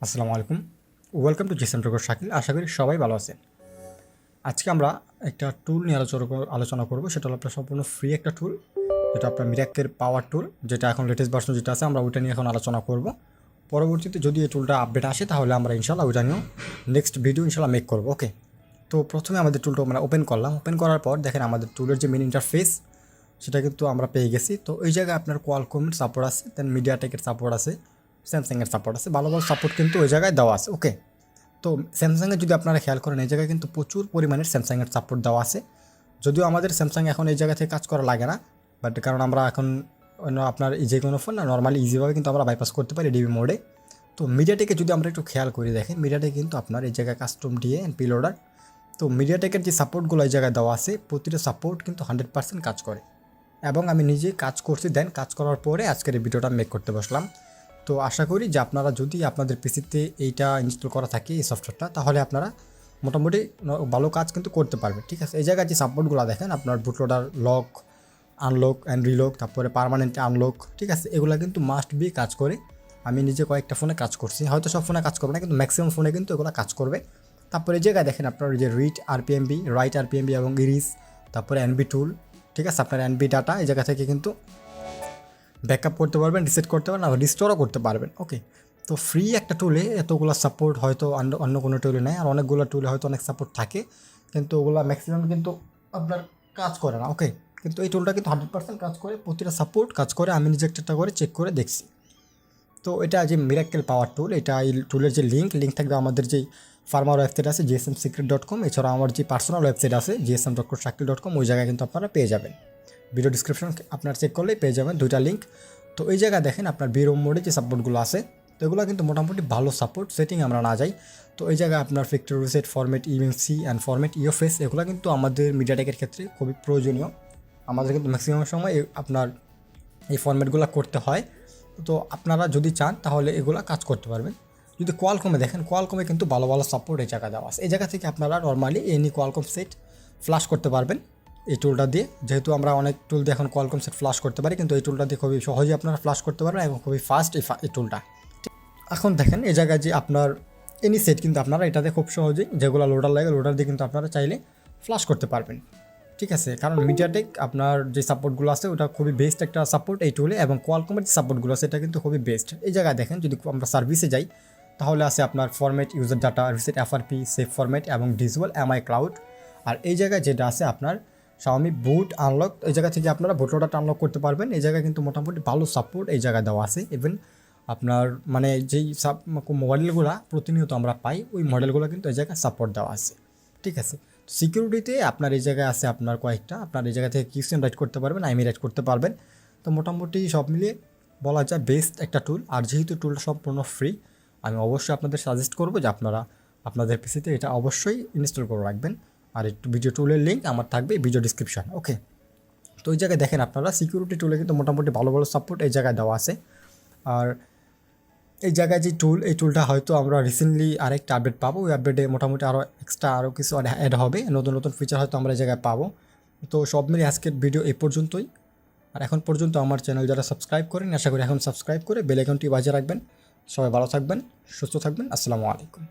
আসসালামু আলাইকুম, welcome to Shakil. আশা করি সবাই ভালো আছেন। আজকে আমরা একটা টুল নিয়ে আলোচনা করব। সেটা হলো আপনার সম্পূর্ণ ফ্রি একটা টুল, যেটা আপনার মিরাকের পাওয়ার টুল, যেটা এখন লেটেস্ট ভার্সন যেটা আছে আমরা ওইটা নিয়ে এখন আলোচনা করব। পরবর্তীতে যদি এই টুলটা আপডেট আসে তাহলে আমরা ইনশাল্লাহ ওইটা নিয়েও নেক্সট ভিডিও ইনশাল্লাহ মেক করবো। ওকে, তো প্রথমে আমাদের টুলটা আমরা ওপেন করলাম। ওপেন করার পর দেখেন আমাদের টুলের যে মেন ইন্টারফেস সেটা কিন্তু আমরা পেয়ে গেছি। তো এই জায়গায় আপনার কোয়ালকমের সাপোর্ট আছে, দেন মিডিয়াটেকের সাপোর্ট আছে, স্যামসাংয়ের সাপোর্ট আছে, ভালো ভালো সাপোর্ট কিন্তু ওই জায়গায় দেওয়া আছে। ওকে, তো স্যামসাংয়ের যদি আপনারা খেয়াল করেন এই জায়গায় কিন্তু প্রচুর পরিমাণের স্যামসাংয়ের সাপোর্ট দেওয়া আছে। যদিও আমাদের স্যামসাং এখন এই জায়গা থেকে কাজ করা লাগে না, বাট কারণ আমরা এখন আপনার যে কোনো ফোন না নর্মালি ইজিভাবে কিন্তু আমরা বাইপাস করতে পারি ডিবি মোডে। তো মিডিয়াটেকে যদি আমরা একটু খেয়াল করি, দেখেন মিডিয়াটেক কিন্তু আপনার এই জায়গায় কাস্টম ডিএ অ্যান্ড পিলোডার। তো মিডিয়াটেকের যে সাপোর্টগুলো এই জায়গায় দেওয়া আছে প্রতিটা সাপোর্ট কিন্তু 100% কাজ করে, এবং আমি নিজে কাজ করছি। দেন কাজ করার পরে আজকের এই ভিডিওটা মেক করতে বসলাম। তো আশা করি যে আপনারা যদি আপনাদের পিসিতে এইটা ইনস্টল করা থাকে এই সফটওয়্যারটা, তাহলে আপনারা মোটামুটি ভালো কাজ কিন্তু করতে পারবেন। ঠিক আছে, এই জায়গায় যে সাপোর্টগুলো দেখেন আপনার বুটলোডার লক, আনলক অ্যান্ড রিলক, তারপরে পার্মানেন্ট আনলক, ঠিক আছে, এগুলো কিন্তু মাস্ট বি কাজ করে। আমি নিজে কয়েকটা ফোনে কাজ করছি, হয়তো সব ফোনে কাজ করবে না কিন্তু ম্যাক্সিমাম ফোনে কিন্তু এগুলো কাজ করবে। তারপরে এই জায়গায় দেখেন আপনার যে রাইট আরপিএমবি এবং ইরিস, তারপরে এনবি টুল, ঠিক আছে, আপনার এনবি ডাটা এই জায়গা থেকে কিন্তু ব্যাকআপ করতে পারবেন, রিসেট করতে পারবেন, আবার রিস্টোরও করতে পারবেন। ওকে, তো ফ্রি একটা টুলে এতগুলো সাপোর্ট হয়তো অন্য কোনো টুলে নেই, আর অনেকগুলো টুলে হয়তো অনেক সাপোর্ট থাকে কিন্তু ওগুলো ম্যাক্সিমাম কিন্তু আপনার কাজ করে না। ওকে, কিন্তু এই টুলটা কিন্তু 100% কাজ করে, প্রতিটা সাপোর্ট কাজ করে। আমি নিজে একটা করে চেক করে দেখছি। তো এটা যে মিরাকেল পাওয়ার টুল, এটা এই টুলের যে লিঙ্ক থাকবে আমাদের যেই ফার্মার ওয়েবসাইট আছে gsmsecret.com, এছাড়া আমার যে পার্সোনাল ওয়েবসাইট আছে gsm.shakil.com, ওই জায়গায় কিন্তু আপনারা পেয়ে যাবেন। ভিডিও ডিসক্রিপশন আপনার চেক করলেই পেয়ে যাবেন দুইটা লিঙ্ক। তো এই জায়গায় দেখেন আপনার বিরো মোডে যে সাপোর্টগুলো আছে, তো এগুলো কিন্তু মোটামুটি ভালো সাপোর্ট। সেটিং আমরা না যাই, তো এই জায়গায় আপনার factory reset, format eMMC and format UFS, এগুলো কিন্তু আমাদের মিডিয়াটেকের ক্ষেত্রে খুবই প্রয়োজনীয়। আমাদের কিন্তু ম্যাক্সিমাম সময় আপনার এই ফরম্যাটগুলো করতে হয়। তো আপনারা যদি চান তাহলে এগুলো কাজ করতে পারবেন। যদি কোয়ালকমে দেখেন, কোয়ালকমে কিন্তু ভালো ভালো সাপোর্ট এই জায়গা দেওয়া আছে। এই জায়গা থেকে আপনারা normally any Qualcomm set flash করতে পারবেন এই টুলটা দিয়ে। যেহেতু আমরা অনেক টুল দিয়ে এখন কোয়ালকম সেট ফ্ল্যাশ করতে পারি, কিন্তু এই টুলটা দিয়ে খুবই সহজেই আপনারা ফ্ল্যাশ করতে পারবেন এবং খুবই ফাস্ট এই টুলটা। এখন দেখেন এই জায়গায় যে আপনার এনি সেট কিন্তু আপনারা এটাতে খুব সহজেই, যেগুলো লোডার লাগে লোডার দিয়ে কিন্তু আপনারা চাইলে ফ্ল্যাশ করতে পারবেন। ঠিক আছে, কারণ মিডিয়াটেক আপনার যে সাপোর্টগুলো আছে ওটা খুবই বেস্ট একটা সাপোর্ট এই টুলে, এবং কোয়ালকমের যে সাপোর্টগুলো আছে এটা কিন্তু খুবই বেস্ট। এই জায়গায় দেখেন যদি আমরা সার্ভিসে যাই তাহলে আছে আপনার format user data, reset FRP, safe format এবং ডিজুয়াল এমআই ক্লাউড। আর এই জায়গায় যেটা আছে আপনার Xiaomi বুট আনলক, এই জায়গা থেকে আপনারা বুটলোডারটা আনলক করতে পারবেন। এই জায়গায় কিন্তু মোটামুটি ভালো সাপোর্ট এই জায়গায় দেওয়া আছে। ইভেন আপনার মানে যেই মডেলগুলো প্রতিনিয়ত আমরা পাই ওই মডেলগুলো কিন্তু এই জায়গায় সাপোর্ট দেওয়া আছে। ঠিক আছে, সিকিউরিটিতে আপনার এই জায়গায় আছে আপনার কয়েকটা, আপনার এই জায়গা থেকে কিউসিএন রাইট করতে পারবেন, আইমি রাইট করতে পারবেন। তো মোটামুটি সব মিলিয়ে বলা যায় বেস্ট একটা টুল। আর যেহেতু টুলটা সম্পূর্ণ ফ্রি, আমি অবশ্যই আপনাদের সাজেস্ট করবো যে আপনারা আপনাদের পিসিতে এটা অবশ্যই ইনস্টল করে রাখবেন। আর একটু ভিডিও টুলের লিঙ্ক আমার থাকবে ভিডিও ডিসক্রিপশন। ওকে, তো এই জায়গায় দেখেন আপনারা সিকিউরিটি টুলে কিন্তু মোটামুটি ভালো ভালো সাপোর্ট এই জায়গায় দেওয়া আছে। আর এই জায়গায় যে এই টুলটা হয়তো আমরা রিসেন্টলি আরেকটা আপডেট পাবো, ওই আপডেটে মোটামুটি আরও কিছু অ্যাড হবে, নতুন নতুন ফিচার হয়তো আমরা এই জায়গায় পাবো। তো সব মিলিয়ে আজকের ভিডিও এই পর্যন্তই। আর এখন পর্যন্ত আমার চ্যানেল যারা সাবস্ক্রাইব করেন, আশা করি এখন সাবস্ক্রাইব করে বেল আইকনটি বাজিয়ে রাখবেন। সবাই ভালো থাকবেন, সুস্থ থাকবেন। আসসালামু আলাইকুম।